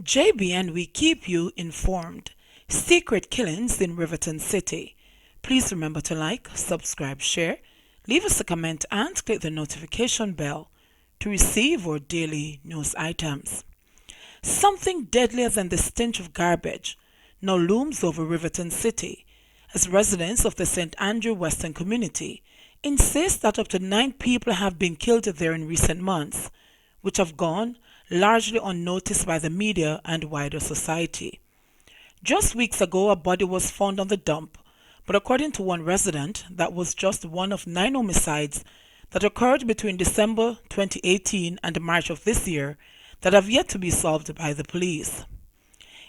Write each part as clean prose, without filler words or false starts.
JBN, we keep you informed. Secret killings in Riverton City. Please remember to like, subscribe, share, leave us a comment and click the notification bell to receive our daily news items. Something deadlier than the stench of garbage now looms over Riverton City as residents of the St. Andrew Western community insist that up to 9 people have been killed there in recent months, which have gone largely unnoticed by the media and wider society. Just weeks ago, a body was found on the dump, but according to one resident, that was just one of 9 homicides that occurred between December 2018 and March of this year that have yet to be solved by the police.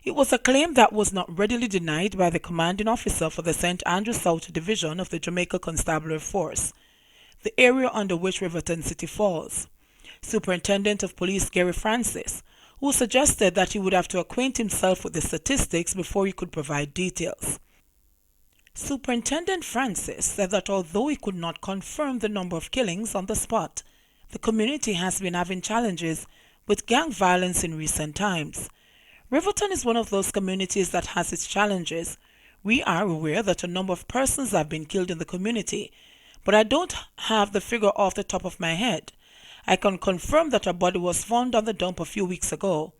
It was a claim that was not readily denied by the commanding officer for the St. Andrew South Division of the Jamaica Constabulary Force, the area under which Riverton City falls. Superintendent of Police Gary Francis, who suggested that he would have to acquaint himself with the statistics before he could provide details. Superintendent Francis said that although he could not confirm the number of killings on the spot, the community has been having challenges with gang violence in recent times. Riverton is one of those communities that has its challenges. We are aware that a number of persons have been killed in the community, but I don't have the figure off the top of my head. I can confirm that a body was found on the dump a few weeks ago.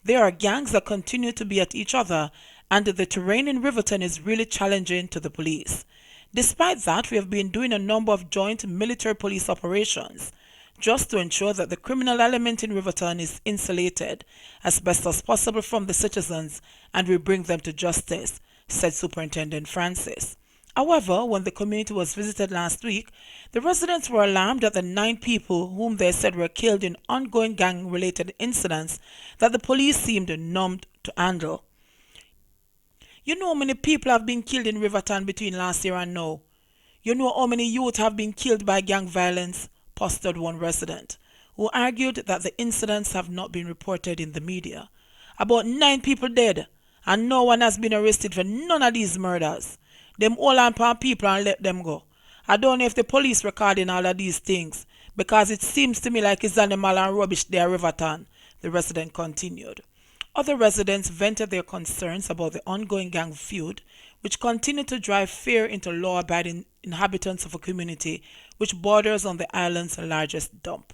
There are gangs that continue to be at each other, and the terrain in Riverton is really challenging to the police. Despite that, we have been doing a number of joint military police operations just to ensure that the criminal element in Riverton is insulated as best as possible from the citizens and we bring them to justice, said Superintendent Francis. However, when the community was visited last week, the residents were alarmed at the 9 people whom they said were killed in ongoing gang-related incidents that the police seemed numbed to handle. You know how many people have been killed in Riverton between last year and now? You know how many youth have been killed by gang violence? Posted one resident, who argued that the incidents have not been reported in the media. About 9 people dead, and no one has been arrested for none of these murders. Them hold on to people and let them go. I don't know if the police recording all of these things, because it seems to me like it's animal and rubbish there, Riverton, the resident continued. Other residents vented their concerns about the ongoing gang feud, which continue to drive fear into law-abiding inhabitants of a community which borders on the island's largest dump.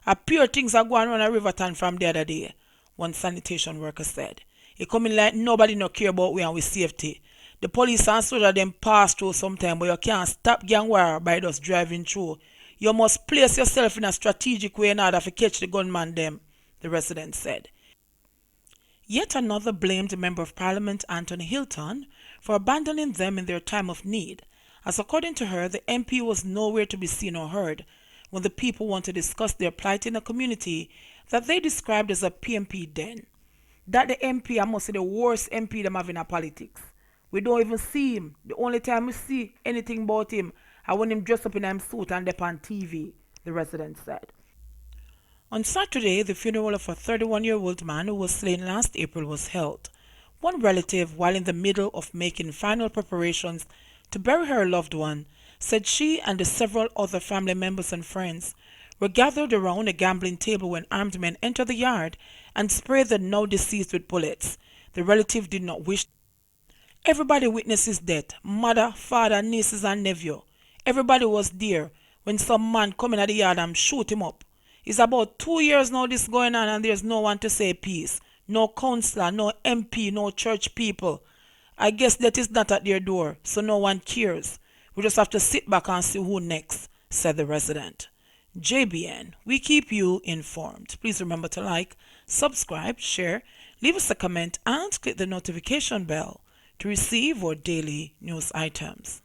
A pure things are going on a Riverton from the other day, one sanitation worker said. It coming like nobody no care about we and we safety. The police and soldiers them pass through sometime, but you can't stop gang war by just driving through. You must place yourself in a strategic way in order to catch the gunman them, the resident said. Yet another blamed Member of Parliament Anthony Hilton for abandoning them in their time of need, as according to her, the MP was nowhere to be seen or heard when the people want to discuss their plight in a community that they described as a PMP den. That the MP, I must say the worst MP them have in our politics. We don't even see him. The only time we see anything about him is when him dressed up in him suit and up on TV, the resident said. On Saturday, the funeral of a 31-year-old man who was slain last April was held. One relative, while in the middle of making final preparations to bury her loved one, said she and the several other family members and friends were gathered around a gambling table when armed men entered the yard and sprayed the now deceased with bullets. The relative did not wish. Everybody witnessed his death, mother, father, nieces and nephew. Everybody was there when some man come in at the yard and shoot him up. It's about 2 years now this going on and there's no one to say peace. No councillor, no MP, no church people. I guess that is not at their door, so no one cares. We just have to sit back and see who next, said the resident. JBN, we keep you informed. Please remember to like, subscribe, share, leave us a comment and click the notification bell to receive our daily news items.